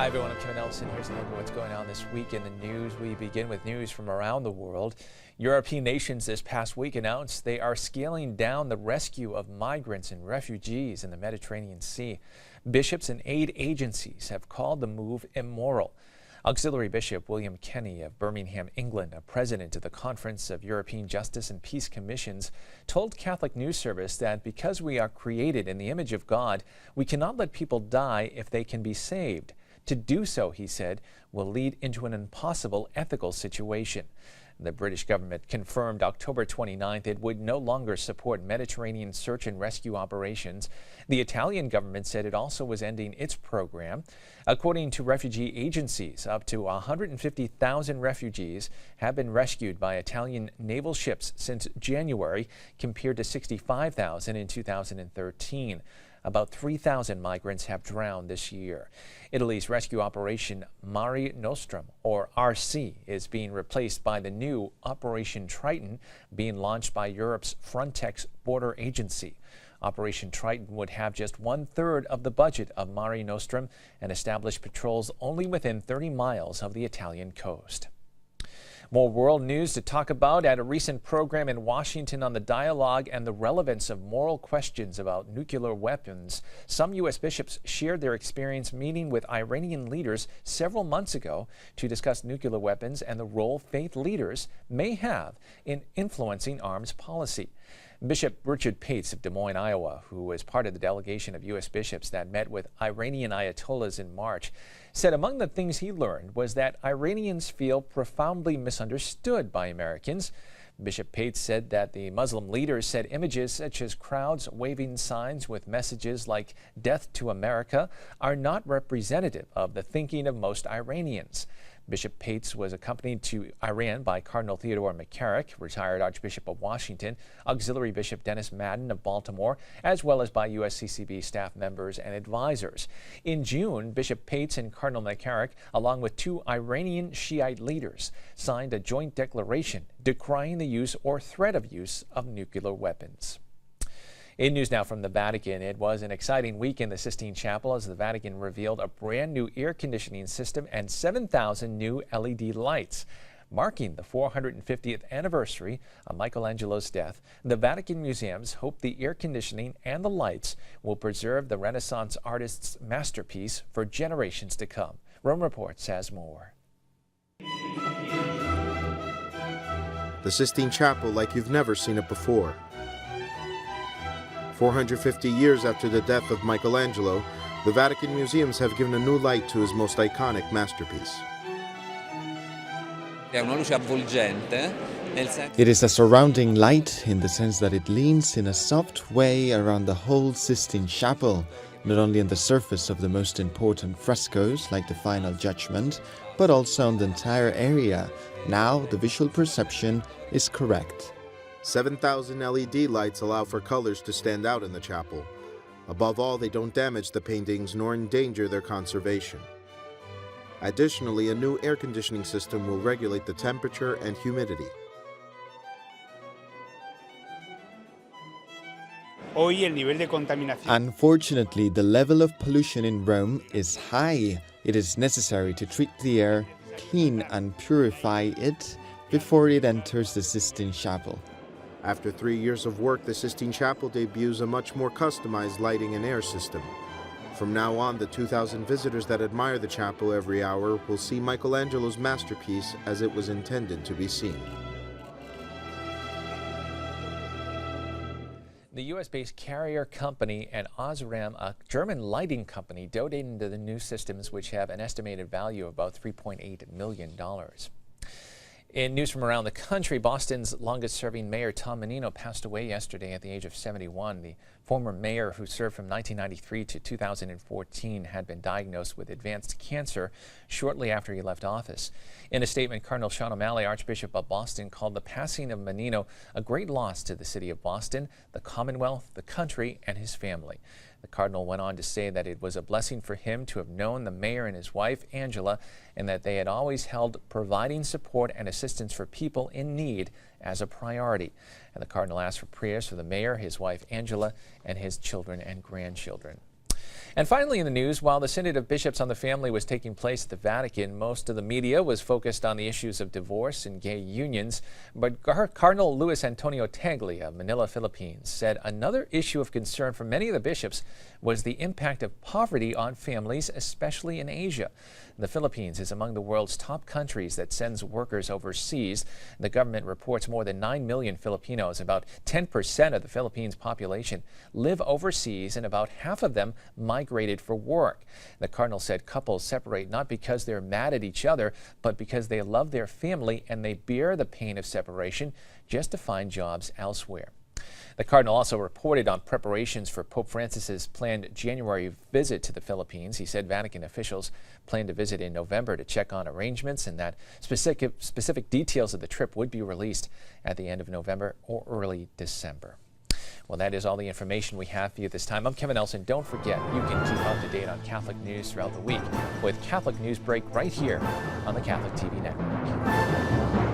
Hi everyone, I'm Kevin Nelson. Here's a look at what's going on this week in the news. We begin with news from around the world. European nations this past week announced they are scaling down the rescue of migrants and refugees in the Mediterranean Sea. Bishops and aid agencies have called the move immoral. Auxiliary Bishop William Kenny of Birmingham, England, a president of the Conference of European Justice and Peace Commissions, told Catholic News Service that because we are created in the image of God, we cannot let people die if they can be saved. To do so, he said, will lead into an impossible ethical situation. The British government confirmed October 29th it would no longer support Mediterranean search and rescue operations. The Italian government said it also was ending its program. According to refugee agencies, up to 150,000 refugees have been rescued by Italian naval ships since January, compared to 65,000 in 2013. About 3,000 migrants have drowned this year. Italy's rescue operation Mare Nostrum, or RC, is being replaced by the new Operation Triton, being launched by Europe's Frontex border agency. Operation Triton would have just 1/3 of the budget of Mare Nostrum and establish patrols only within 30 miles of the Italian coast. More world news to talk about at a recent program in Washington on the dialogue and the relevance of moral questions about nuclear weapons. Some U.S. bishops shared their experience meeting with Iranian leaders several months ago to discuss nuclear weapons and the role faith leaders may have in influencing arms policy. Bishop Richard Pates of Des Moines, Iowa, who was part of the delegation of U.S. bishops that met with Iranian ayatollahs in March, said among the things he learned was that Iranians feel profoundly misunderstood by Americans. Bishop Pates said that the Muslim leaders said images such as crowds waving signs with messages like "Death to America" are not representative of the thinking of most Iranians. Bishop Pates was accompanied to Iran by Cardinal Theodore McCarrick, retired Archbishop of Washington, Auxiliary Bishop Dennis Madden of Baltimore, as well as by USCCB staff members and advisors. In June, Bishop Pates and Cardinal McCarrick, along with 2 Iranian Shiite leaders, signed a joint declaration decrying the use or threat of use of nuclear weapons. In news now from the Vatican, it was an exciting week in the Sistine Chapel as the Vatican revealed a brand new air conditioning system and 7,000 new LED lights. Marking the 450th anniversary of Michelangelo's death, the Vatican museums hope the air conditioning and the lights will preserve the Renaissance artist's masterpiece for generations to come. Rome Reports has more. The Sistine Chapel like you've never seen it before. 450 years after the death of Michelangelo, the Vatican museums have given a new light to his most iconic masterpiece. It is a surrounding light in the sense that it leans in a soft way around the whole Sistine Chapel, not only on the surface of the most important frescoes like the Final Judgment, but also on the entire area. Now the visual perception is correct. 7,000 LED lights allow for colors to stand out in the chapel. Above all, they don't damage the paintings nor endanger their conservation. Additionally, a new air conditioning system will regulate the temperature and humidity. Unfortunately, the level of pollution in Rome is high. It is necessary to treat the air, clean and purify it before it enters the Sistine Chapel. After 3 years of work, the Sistine Chapel debuts a much more customized lighting and air system. From now on, the 2,000 visitors that admire the chapel every hour will see Michelangelo's masterpiece as it was intended to be seen. The U.S.-based Carrier Company and Osram, a German lighting company, donated to the new systems, which have an estimated value of about $3.8 million. In news from around the country, Boston's longest-serving mayor, Tom Menino, passed away yesterday at the age of 71. The former mayor, who served from 1993 to 2014, had been diagnosed with advanced cancer shortly after he left office. In a statement, Cardinal Sean O'Malley, Archbishop of Boston, called the passing of Menino a great loss to the city of Boston, the Commonwealth, the country, and his family. The cardinal went on to say that it was a blessing for him to have known the mayor and his wife, Angela, and that they had always held providing support and assistance for people in need as a priority. And the cardinal asked for prayers for the mayor, his wife, Angela, and his children and grandchildren. And finally in the news, while the Synod of Bishops on the Family was taking place at the Vatican, most of the media was focused on the issues of divorce and gay unions. But Cardinal Luis Antonio Tagle of Manila, Philippines, said another issue of concern for many of the bishops was the impact of poverty on families, especially in Asia. The Philippines is among the world's top countries that sends workers overseas. The government reports more than 9 million Filipinos, about 10% of the Philippines' population, live overseas, and about half of them migrated for work. The cardinal said couples separate not because they're mad at each other, but because they love their family and they bear the pain of separation just to find jobs elsewhere. The cardinal also reported on preparations for Pope Francis's planned January visit to the Philippines. He said Vatican officials plan to visit in November to check on arrangements, and that specific details of the trip would be released at the end of November or early December. Well, that is all the information we have for you this time. I'm Kevin Nelson. Don't forget, you can keep up to date on Catholic news throughout the week with Catholic Newsbreak right here on the Catholic TV Network.